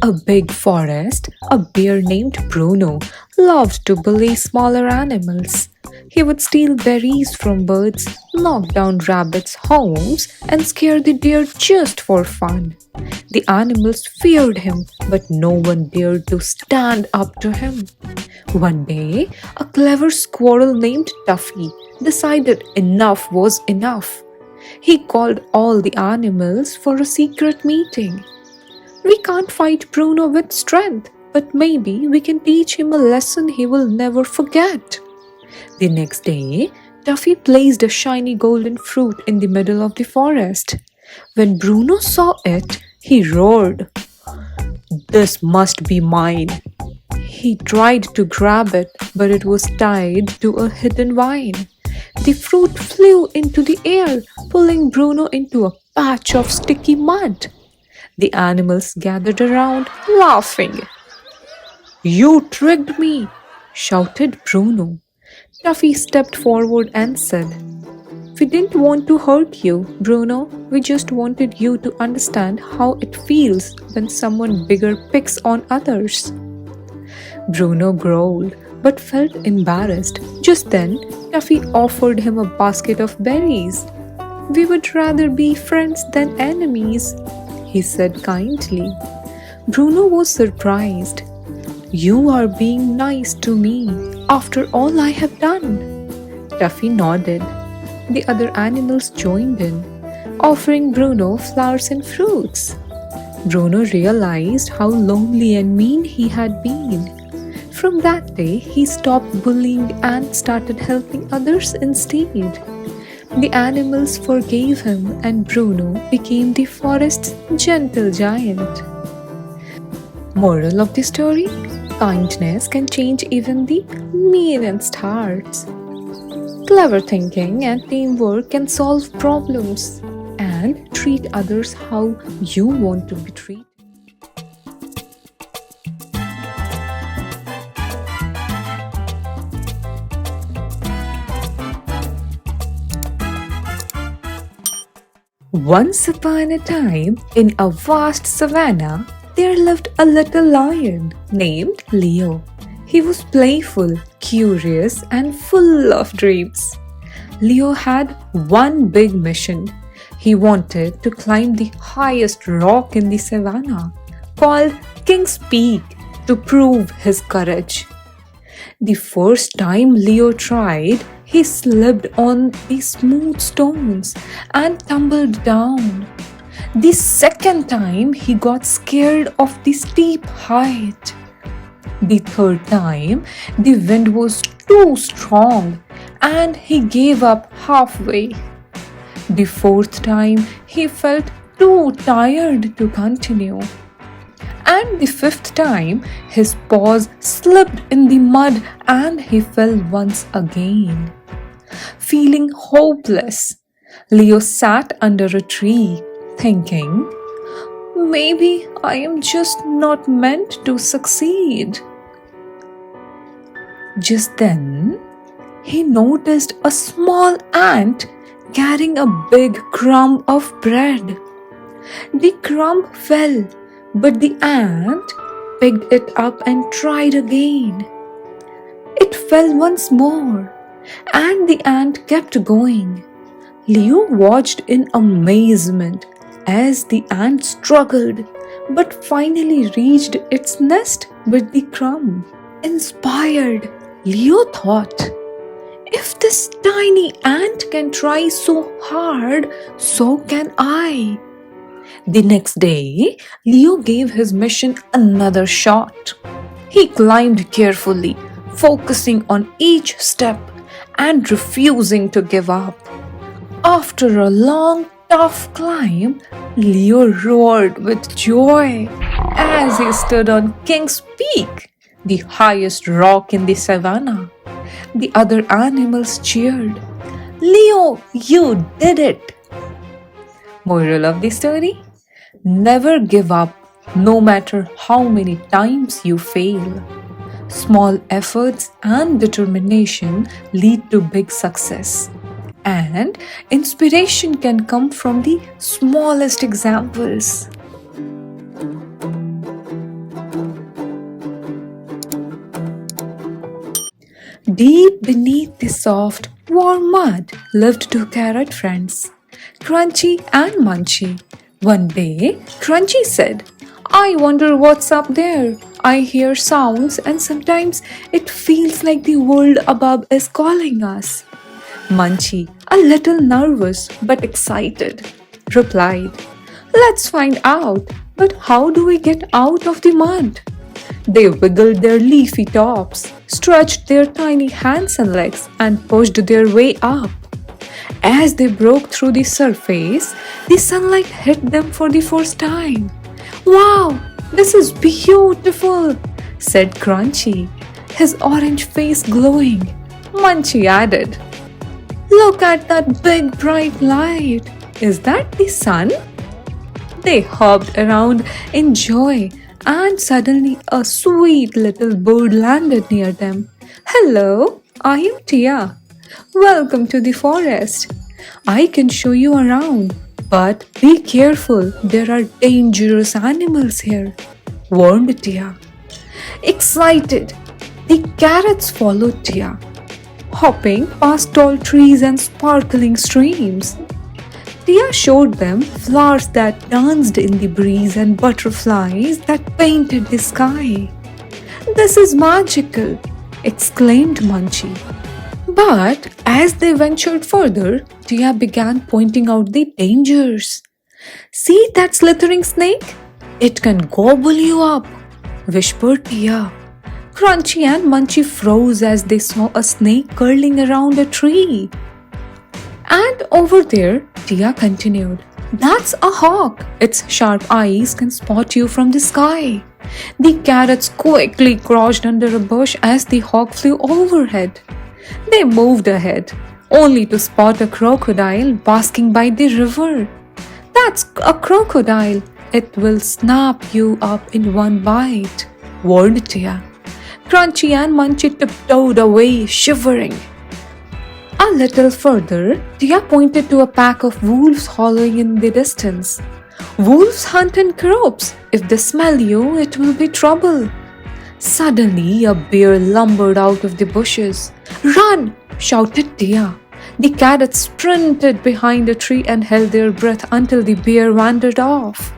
a big forest, a bear named Bruno loved to bully smaller animals. He would steal berries from birds, knock down rabbits' homes, and scare the deer just for fun. The animals feared him, but no one dared to stand up to him. One day, a clever squirrel named Tuffy decided enough was enough. He called all the animals for a secret meeting. We can't fight Bruno with strength, but maybe we can teach him a lesson he will never forget. The next day, Tuffy placed a shiny golden fruit in the middle of the forest. When Bruno saw it, he roared, "This must be mine." He tried to grab it, but it was tied to a hidden vine. The fruit flew into the air, pulling Bruno into a patch of sticky mud. The animals gathered around, laughing. "You tricked me!" shouted Bruno. Tuffy stepped forward and said, "We didn't want to hurt you, Bruno. We just wanted you to understand how it feels when someone bigger picks on others." Bruno growled but felt embarrassed. Just then, Tuffy offered him a basket of berries. "We would rather be friends than enemies," he said kindly. Bruno was surprised. "You are being nice to me after all I have done." Tuffy nodded. The other animals joined in, offering Bruno flowers and fruits. Bruno realized how lonely and mean he had been. From that day, he stopped bullying and started helping others instead. The animals forgave him, and Bruno became the forest's gentle giant. Moral of the story: kindness can change even the meanest hearts. Clever thinking and teamwork can solve problems, and treat others how you want to be treated. Once upon a time, in a vast savanna, there lived a little lion named Leo. He was playful, curious, and full of dreams. Leo had one big mission. He wanted to climb the highest rock in the savanna, called King's Peak, to prove his courage. The first time Leo tried, he slipped on the smooth stones and tumbled down. The second time, he got scared of the steep height. The third time, the wind was too strong and he gave up halfway. The fourth time, he felt too tired to continue. And the fifth time, his paws slipped in the mud and he fell once again. Feeling hopeless, Leo sat under a tree, thinking, "Maybe I am just not meant to succeed." Just then, he noticed a small ant carrying a big crumb of bread. The crumb fell, but the ant picked it up and tried again. It fell once more, and the ant kept going. Leo watched in amazement as the ant struggled, but finally reached its nest with the crumb. Inspired, Leo thought, "If this tiny ant can try so hard, so can I." The next day, Leo gave his mission another shot. He climbed carefully, focusing on each step and refusing to give up. After a long, tough climb, Leo roared with joy as he stood on King's Peak, the highest rock in the savanna. The other animals cheered. "Leo, you did it!" Moral of the story: never give up, no matter how many times you fail. Small efforts and determination lead to big success. And inspiration can come from the smallest examples. Deep beneath the soft, warm mud lived two carrot friends, Crunchy and Munchy. One day, Crunchy said, I wonder what's up there. I hear sounds and sometimes it feels like the world above is calling us. Munchy, a little nervous but excited, replied, Let's find out, but how do we get out of the mud? They wiggled their leafy tops, stretched their tiny hands and legs, and pushed their way up. As they broke through the surface, the sunlight hit them for the first time. Wow, this is beautiful, said Crunchy, his orange face glowing. Munchy added, Look at that big bright light. Is that the sun? They hopped around in joy, and suddenly a sweet little bird landed near them. Hello, I am Tia. Welcome to the forest. I can show you around, but be careful, there are dangerous animals here, warned Tia. Excited, the carrots followed Tia, hopping past tall trees and sparkling streams. Tia showed them flowers that danced in the breeze and butterflies that painted the sky. This is magical, exclaimed Munchy. But as they ventured further, Tia began pointing out the dangers. See that slithering snake? It can gobble you up, whispered Tia. Crunchy and Munchy froze as they saw a snake curling around a tree. And over there, Tia continued, That's a hawk. Its sharp eyes can spot you from the sky. The carrots quickly crouched under a bush as the hawk flew overhead. They moved ahead, only to spot a crocodile basking by the river. That's a crocodile. It will snap you up in one bite, warned Tia. Crunchy and Munchy tiptoed away, shivering. A little further, Tia pointed to a pack of wolves howling in the distance. Wolves hunt in groups. If they smell you, it will be trouble. Suddenly, a bear lumbered out of the bushes. Run! Shouted Tia. The carrots sprinted behind a tree and held their breath until the bear wandered off.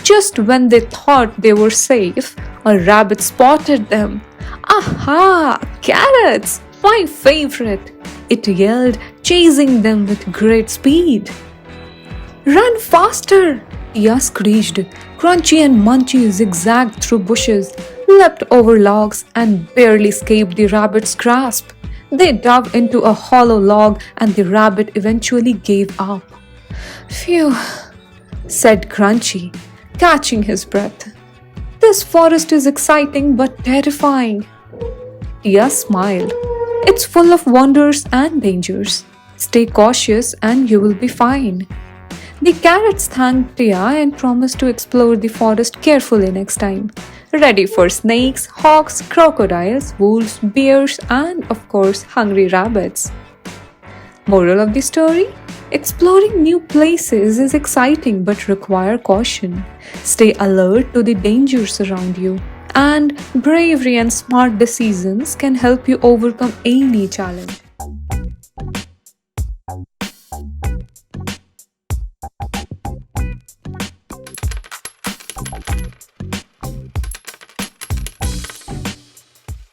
Just when they thought they were safe, a rabbit spotted them. Aha! Carrots! My favorite! It yelled, chasing them with great speed. Run faster! Tia screeched. Crunchy and Munchy zigzagged through bushes, leapt over logs, and barely escaped the rabbit's grasp. They dug into a hollow log and the rabbit eventually gave up. Phew, said Crunchy, catching his breath. This forest is exciting but terrifying. Tia smiled. It's full of wonders and dangers. Stay cautious and you will be fine. The carrots thanked Tia and promised to explore the forest carefully next time, ready for snakes, hawks, crocodiles, wolves, bears, and of course, hungry rabbits. Moral of the story? Exploring new places is exciting but require caution. Stay alert to the dangers around you, and bravery and smart decisions can help you overcome any challenge.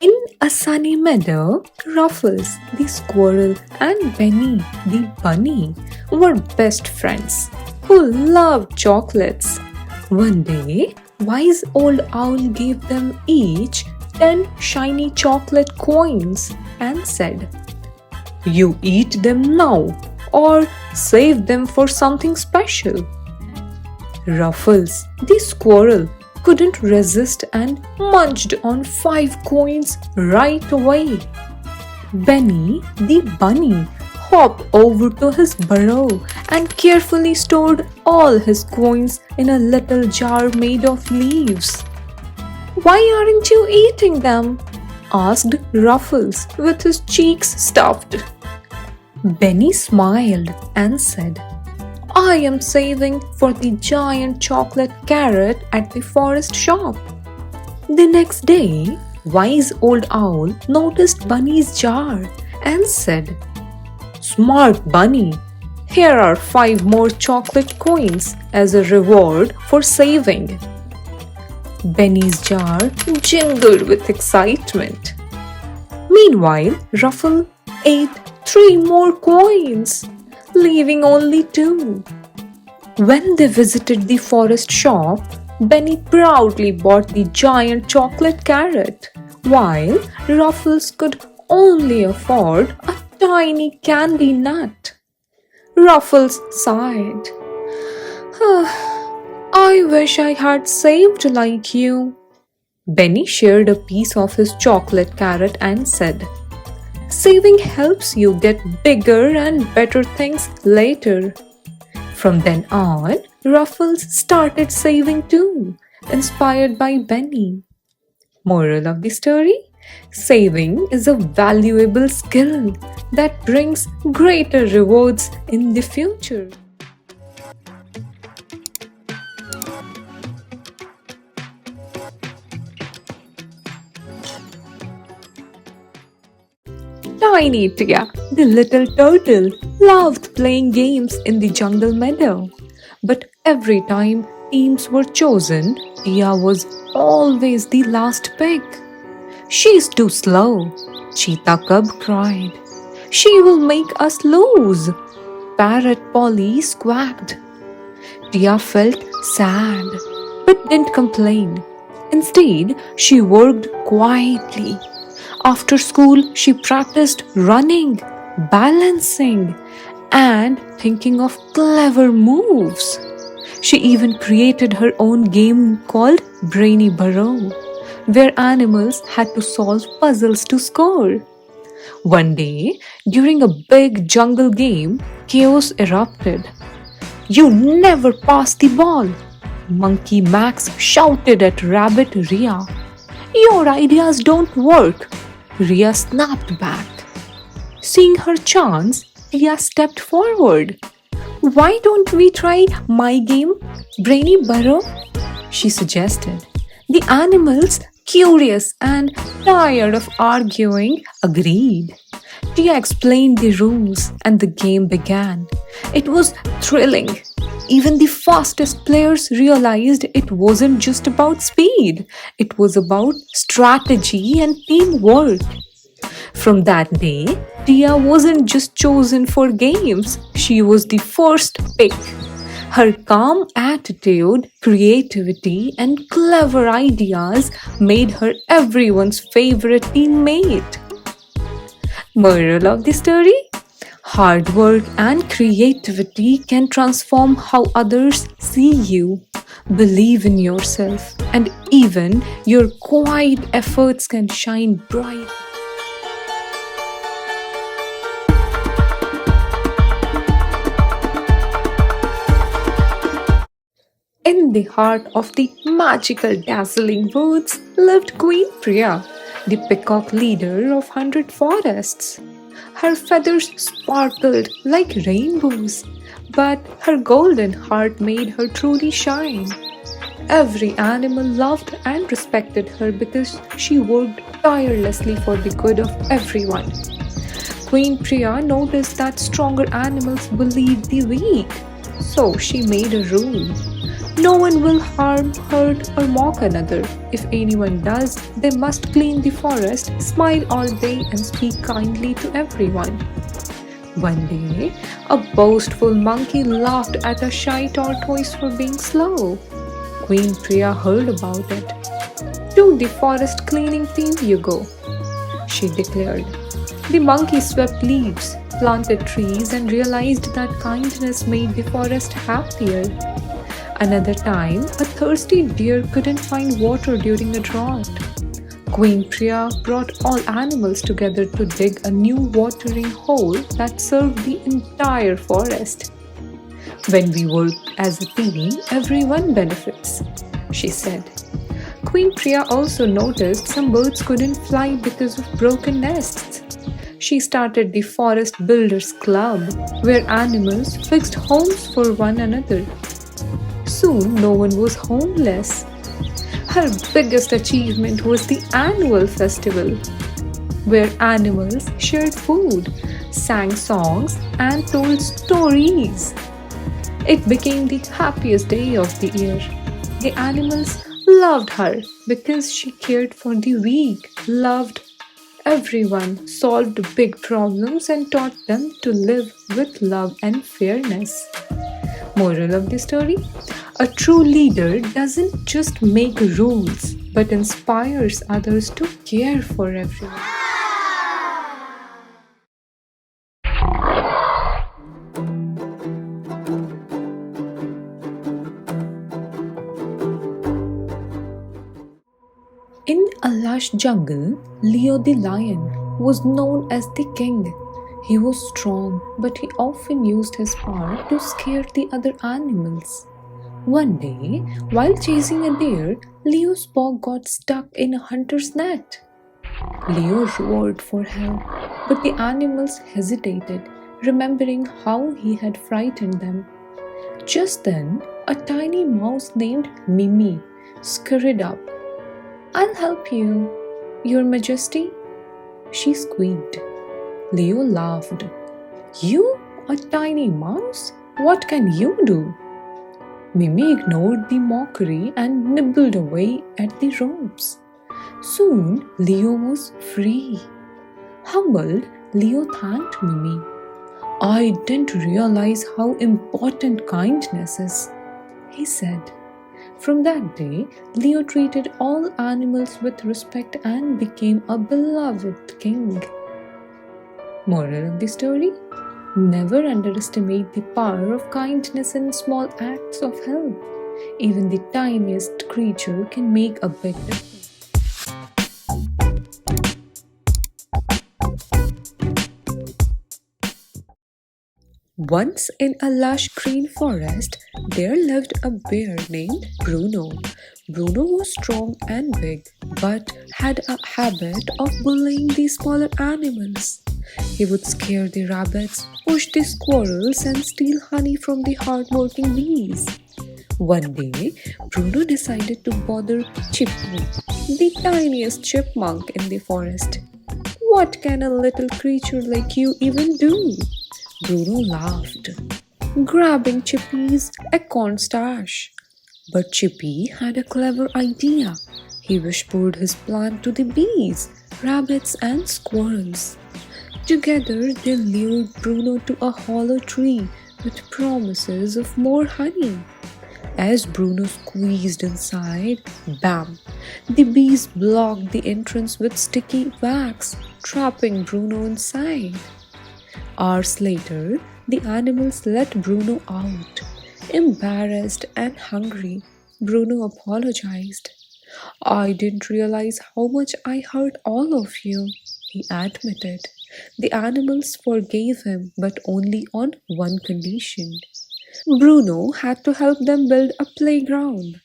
In a sunny meadow, Ruffles the squirrel and Benny the bunny were best friends who loved chocolates. One day, wise old owl gave them each 10 shiny chocolate coins and said, You eat them now or save them for something special. Ruffles the squirrel couldn't resist and munched on 5 coins right away. Benny the bunny hopped over to his burrow and carefully stored all his coins in a little jar made of leaves. Why aren't you eating them? Asked Ruffles with his cheeks stuffed. Benny smiled and said, I am saving for the giant chocolate carrot at the forest shop. The next day, Wise old owl noticed Bunny's jar and said, "Smart Bunny, here are 5 more chocolate coins as a reward for saving." Benny's jar jingled with excitement. Meanwhile, Ruffle ate 3 more coins, leaving only 2. When they visited the forest shop, Benny proudly bought the giant chocolate carrot, while Ruffles could only afford a tiny candy nut. Ruffles sighed. "I wish I had saved like you." Benny shared a piece of his chocolate carrot and said, "Saving helps you get bigger and better things later." From then on, Ruffles started saving too, inspired by Benny. Moral of the story? Saving is a valuable skill that brings greater rewards in the future. Tiny Tia, the little turtle, loved playing games in the jungle meadow. But every time teams were chosen, Tia was always the last pick. "She's too slow," Cheetah Cub cried. "She will make us lose," Parrot Polly squawked. Tia felt sad, but didn't complain. Instead, she worked quietly. After school, she practiced running, balancing, and thinking of clever moves. She even created her own game called Brainy Burrow, where animals had to solve puzzles to score. One day, during a big jungle game, chaos erupted. "You never pass the ball!" Monkey Max shouted at Rabbit Ria. "Your ideas don't work!" Ria snapped back. Seeing her chance, Ria stepped forward. "Why don't we try my game, Brainy Burrow?" she suggested. The animals, curious and tired of arguing, agreed. Tia explained the rules and the game began. It was thrilling. Even the fastest players realized it wasn't just about speed, it was about strategy and teamwork. From that day, Tia wasn't just chosen for games, she was the first pick. Her calm attitude, creativity, and clever ideas made her everyone's favorite teammate. Moral of the story? Hard work and creativity can transform how others see you. Believe in yourself, and even your quiet efforts can shine bright. In the heart of the magical, dazzling woods lived Queen Priya, the peacock leader of 100 forests. Her feathers sparkled like rainbows, but her golden heart made her truly shine. Every animal loved and respected her because she worked tirelessly for the good of everyone. Queen Priya noticed that stronger animals bullied the weak, so she made a rule. No one will harm, hurt, or mock another. If anyone does, they must clean the forest, smile all day, and speak kindly to everyone. One day, a boastful monkey laughed at a shy tortoise for being slow. Queen Priya heard about it. "To the forest cleaning team you go," she declared. The monkey swept leaves, planted trees, and realized that kindness made the forest happier. Another time, a thirsty deer couldn't find water during a drought. Queen Priya brought all animals together to dig a new watering hole that served the entire forest. "When we work as a team, everyone benefits," she said. Queen Priya also noticed some birds couldn't fly because of broken nests. She started the Forest Builders Club, where animals fixed homes for one another. Soon, no one was homeless. Her biggest achievement was the annual festival, where animals shared food, sang songs, and told stories. It became the happiest day of the year. The animals loved her because she cared for the weak, loved everyone, solved big problems, and taught them to live with love and fairness. Moral of the story: a true leader doesn't just make rules but inspires others to care for everyone. In a lush jungle, Leo the lion was known as the king. He was strong, but he often used his power to scare the other animals. One day, while chasing a deer, Leo's paw got stuck in a hunter's net. Leo roared for help, but the animals hesitated, remembering how he had frightened them. Just then, a tiny mouse named Mimi scurried up. "I'll help you, Your Majesty," she squeaked. Leo laughed. "You, a tiny mouse? What can you do?" Mimi ignored the mockery and nibbled away at the ropes. Soon, Leo was free. Humbled, Leo thanked Mimi. "I didn't realize how important kindness is," he said. From that day, Leo treated all animals with respect and became a beloved king. Moral of the story: never underestimate the power of kindness and small acts of help. Even the tiniest creature can make a big difference. Once in a lush green forest, there lived a bear named Bruno. Bruno was strong and big, but had a habit of bullying the smaller animals. He would scare the rabbits, push the squirrels, and steal honey from the hardworking bees. One day, Bruno decided to bother Chippy, the tiniest chipmunk in the forest. "What can a little creature like you even do?" Bruno laughed, grabbing Chippy's acorn stash. But Chippy had a clever idea. He whispered his plan to the bees, rabbits, and squirrels. Together, they lured Bruno to a hollow tree with promises of more honey. As Bruno squeezed inside, bam! The bees blocked the entrance with sticky wax, trapping Bruno inside. Hours later, the animals let Bruno out. Embarrassed and hungry, Bruno apologized. "I didn't realize how much I hurt all of you," he admitted. The animals forgave him, but only on one condition. Bruno had to help them build a playground.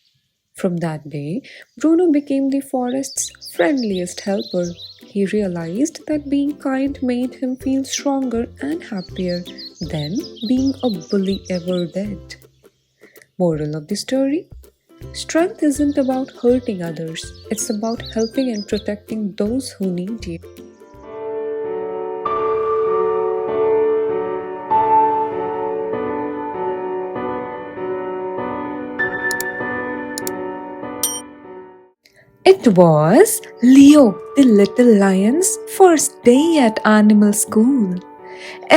From that day, Bruno became the forest's friendliest helper. He realized that being kind made him feel stronger and happier than being a bully ever did. Moral of the story: strength isn't about hurting others, it's about helping and protecting those who need you. It was Leo the little lion's first day at animal school.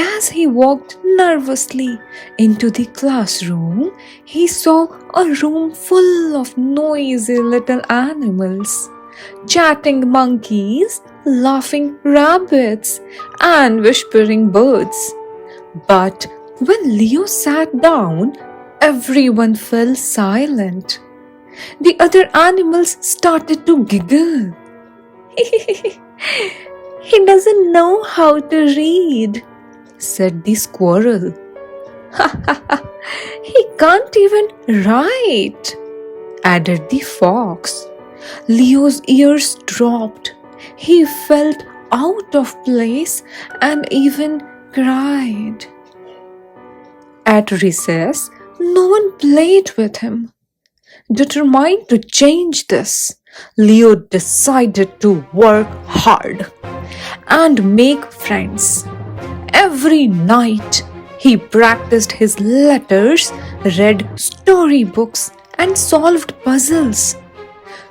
As he walked nervously into the classroom, he saw a room full of noisy little animals, chatting monkeys, laughing rabbits, and whispering birds. But when Leo sat down, everyone fell silent. The other animals started to giggle. "He doesn't know how to read," said the squirrel. "He can't even write," added the fox. Leo's ears dropped. He felt out of place and even cried. At recess, no one played with him. Determined to change this, Leo decided to work hard and make friends. Every night, he practiced his letters, read storybooks, and solved puzzles.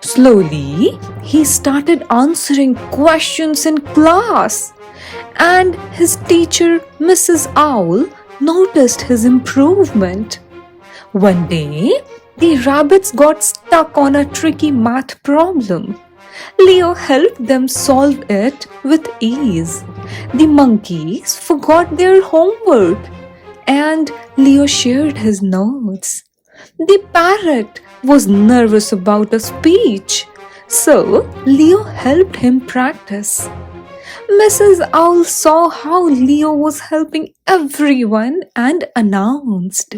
Slowly, he started answering questions in class, and his teacher, Mrs. Owl, noticed his improvement. One day, the rabbits got stuck on a tricky math problem. Leo helped them solve it with ease. The monkeys forgot their homework, and Leo shared his notes. The parrot was nervous about a speech, so Leo helped him practice. Mrs. Owl saw how Leo was helping everyone and announced,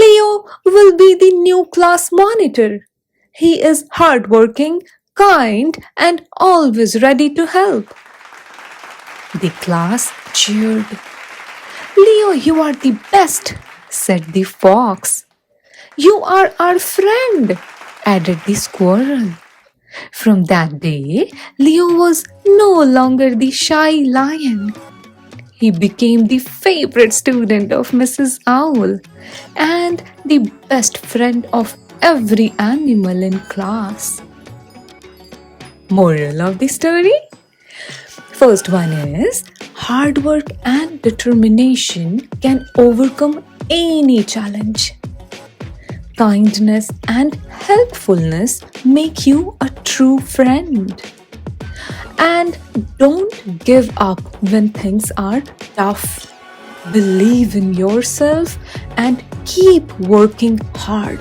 Leo will be the new class monitor. He is hardworking, kind, and always ready to help. The class cheered. Leo, you are the best, said the fox. You are our friend, added the squirrel. From that day, Leo was no longer the shy lion. He became the favorite student of Mrs. Owl and the best friend of every animal in class. Moral of the story? First one is hard work and determination can overcome any challenge. Kindness and helpfulness make you a true friend. And don't give up when things are tough. Believe in yourself and keep working hard.